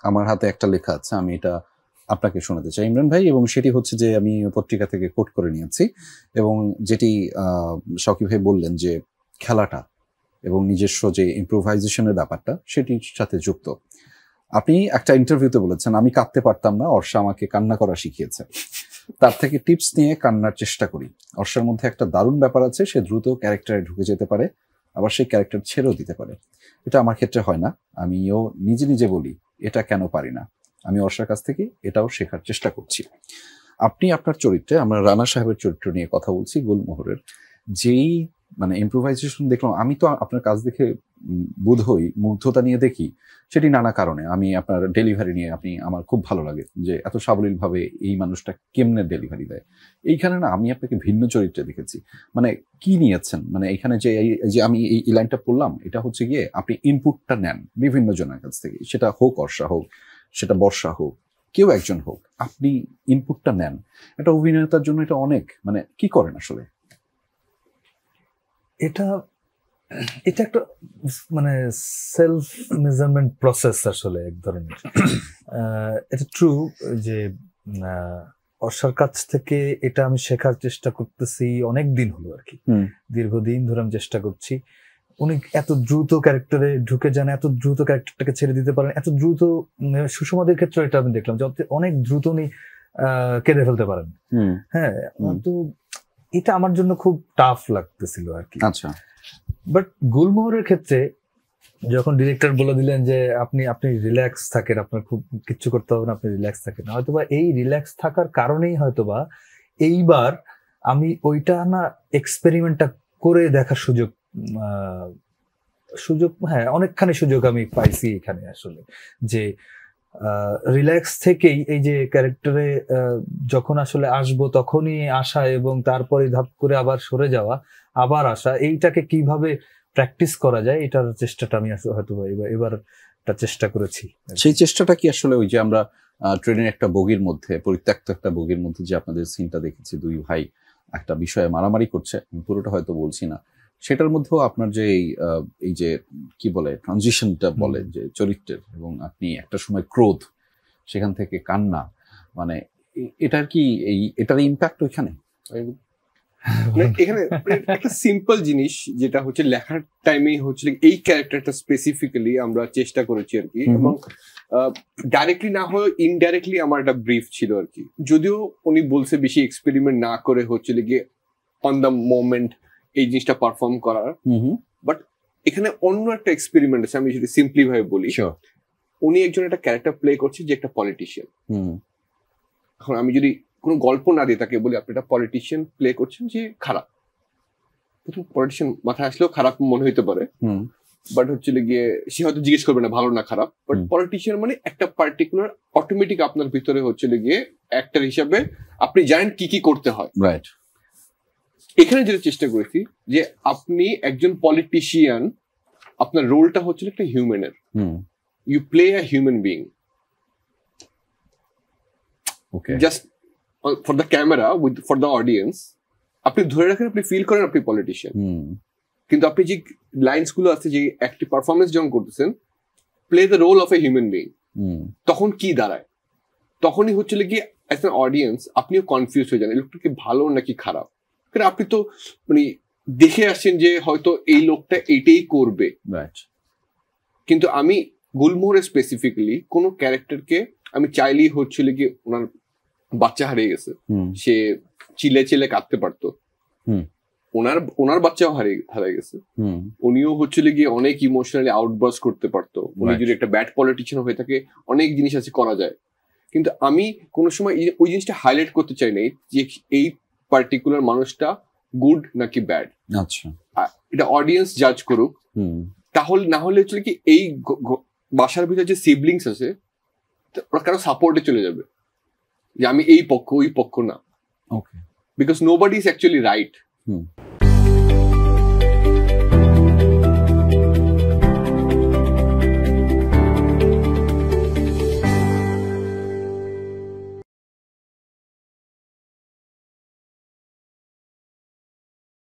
আমার হাতে একটা লেখা আছে, আমি এটা আপনাকে শোনাতে চাই ইমরান ভাই, এবং সেটি হচ্ছে যে আমি পত্রিকা থেকে কোট করে নিয়েছি, এবং যেটি শকি ভাই বললেন যে খেলাটা এবং নিজস্ব যে ইম্প্রোভাইজেশনের ব্যাপারটা সেটির সাথে যুক্ত। আপনি একটা ইন্টারভিউতে বলেছেন, আমি কাঁদতে পারতাম না, অর্ষা আমাকে কান্না করা শিখিয়েছে, তার থেকে টিপস নিয়ে কান্নার চেষ্টা করি। অর্ষার মধ্যে একটা দারুণ ব্যাপার আছে, সে দ্রুত ক্যারেক্টারে ঢুকে যেতে পারে, আবার সেই ক্যারেক্টার ছেড়েও দিতে পারে। এটা আমার ক্ষেত্রে হয় না, আমিও নিজে নিজে বলি এটা কেন পারি না। আমি অর্ষার কাছ থেকে এটাও শেখার চেষ্টা করছি। আপনি আপনার চরিত্রে, আমরা রানা সাহেবের চরিত্র নিয়ে কথা বলছি, গুলমোহরের, যেই মানে ইম্প্রোভাইজেশন দেখলাম, আমি তো আপনার কাজ দেখে বোধ হই, মুগ্ধতা নিয়ে দেখি, সেটি নানা কারণে। আমি আপনার ডেলিভারি নিয়ে আমার খুব ভালো লাগে যে এত সাবলীল ভাবে এই মানুষটা কেমনে ডেলিভারি দেয়। এইখানে না আমি আপনাকে ভিন্ন চরিত্রে দেখেছি। মানে কি নিয়েছেন, মানে এখানে যে আমি এই লাইনটা পড়লাম, এটা হচ্ছে গিয়ে আপনি ইনপুটটা নেন বিভিন্ন জনের কাছ থেকে, সেটা হোক অর্ষা হোক, সেটা বর্ষা হোক, কেউ একজন হোক, আপনি ইনপুটটা নেন। এটা অভিনেতার জন্য এটা অনেক, মানে কি করেন আসলে? এটা একটা মানে সেলফ মেজারমেন্ট প্রসেস আসলে এক ধরনের। এটা ট্রু যে অর্ষার কাছ থেকে এটা আমি শেখার চেষ্টা করতেছি অনেক দিন হলো আর কি, দীর্ঘদিন ধরে আমি চেষ্টা করছি। উনি এত দ্রুত ক্যারেক্টারে ঢুকে যান, এত দ্রুত ক্যারেক্টারটাকে ছেড়ে দিতে পারেন, এত দ্রুত। সুষমাদের ক্ষেত্রে এটা আমি দেখলাম যে অনেক দ্রুত উনি কেঁদে ফেলতে পারেন। হ্যাঁ, তো এটা আমার জন্য খুব টাফ লাগতেছিল আর কি। আচ্ছা, বাট গুলমোহরের ক্ষেত্রে যখন ডিরেক্টর বলে দিলেন যে আপনি রিল্যাক্স থাকেন, আপনার খুব কিচ্ছু করতে হবে না, আপনি রিল্যাক্স থাকেন, হয়তোবা এই রিল্যাক্স থাকার কারণেই হয়তোবা এইবার আমি ওইটা না এক্সপেরিমেন্টটা করে দেখার সুযোগ, হ্যাঁ অনেকখানি সুযোগ আমি পাইছি এখানে আসলে। যে রিল্যাক্স থেকেই এই যে ক্যারেক্টারে যখন আসলে আসবো তখনই আসা, এবং তারপরে ধাপ করে আবার সরে যাওয়া, আবার আসা, এইটাকে কিভাবে প্র্যাকটিস করা যায় এটার চেষ্টাটা আমি হয়তো এবার চেষ্টা করেছি। সেই চেষ্টাটা কি আসলে ওই যে আমরা ট্রেনের একটা বগির মধ্যে, পরিত্যক্ত একটা বগির মধ্যে যে আপনাদের সিনটা দেখেছি, দুই ভাই একটা বিষয়ে মারামারি করছে, পুরোটা হয়তো বলছি না, সেটার মধ্যেও আপনার যে এই যে কি বলে ট্রানজিশনটা বলে যে চরিত্রের, এবং আপনি একটা সময় ক্রোধ, সেখান থেকে কান্না, মানে এটার কি এটার ইম্প্যাক্ট ওইখানে? এখানে একটা সিম্পল জিনিস যেটা হচ্ছে লেখার টাইমে হচ্ছে এই ক্যারেক্টারটা স্পেসিফিক্যালি আমরা চেষ্টা করেছি আর কি, এবং ডাইরেক্টলি না হয় ইনডাইরেক্টলি আমার একটা ব্রিফ ছিল আর কি। যদিও উনি বলছে বেশি এক্সপেরিমেন্ট না করে হচ্ছে গিয়ে অন দ্য মোমেন্ট এই জিনিসটা পারফর্ম করার, বাট এখানে অন্য একটা এক্সপেরিমেন্ট আছে। আমি যদি সিম্পলি ভাবে বলি, উনি একজন একটা ক্যারেক্টার প্লে করছে যে একটা পলিটিশিয়ান। এখন আমি যদি কোনো গল্প না দিয়ে তাকে বলি আপনি একটা পলিটিশিয়ান প্লে করছেন যে খারাপ, প্রথম পলিটিশিয়ান মাথায় আসলেও খারাপ মনে হইতে পারে, বাট হচ্ছে গিয়ে সে হয়তো জিজ্ঞেস করবে না ভালো না খারাপ, বাট পলিটিশিয়ান মানে একটা পার্টিকুলার অটোমেটিক আপনার ভিতরে হচ্ছে গিয়ে অ্যাক্টর হিসাবে আপনি জানেন কি কি করতে হয়। রাইট। এখানে যেটা চেষ্টা করেছি যে আপনি একজন পলিটিশিয়ান, আপনার রোলটা হচ্ছে একটা হিউম্যানের, you play a human being, just for the camera, for the audience. আপনি ধরে রাখেন, আপনি ফিল করেন আপনি পলিটিশিয়ান, কিন্তু আপনি যে লাইনস গুলো আছে, যে একটি পারফরমেন্স যখন করতেছেন, play the role of a human being, তখন কি দাঁড়ায়? তখনই হচ্ছে কি অ্যাজ অ্যান অডিয়েন্স আপনিও কনফিউজ হয়ে যান, এই লোকটা কি ভালো নাকি খারাপ। কারণ আপনি তো মানে দেখে আসছেন যে হয়তো এই লোকটা এইটাই করবে, কিন্তু আমি গুলমোহরে স্পেসিফিক্যালি কোন ক্যারেক্টারকে আমি চাইলেই হচ্ছিল কি, ওনার বাচ্চা হারিয়ে গেছে, সে চিলে চিলে কাঁদতে পারতো, ওনার বাচ্চাও হারিয়ে গেছে, উনিও হচ্ছিল গিয়ে অনেক ইমোশনালি আউটবার্স্ট করতে পারতো। উনি যদি একটা ব্যাড পলিটিশিয়ান হয়ে থাকে, অনেক জিনিস আছে করা যায়, কিন্তু আমি কোনো সময় ওই জিনিসটা হাইলাইট করতে চাই না যে এই পার্টিকুলার মানুষটা গুড নাকি ব্যাড। আচ্ছা, এটা অডিয়েন্স জাজ করুক। তাহলে না হলে হচ্ছে কি এই বাসার ভিতরে যে সিবলিংস আছে ওরা কারো সাপোর্টে চলে যাবে যে আমি এই পক্ষ ওই পক্ষ না, because nobody is actually right.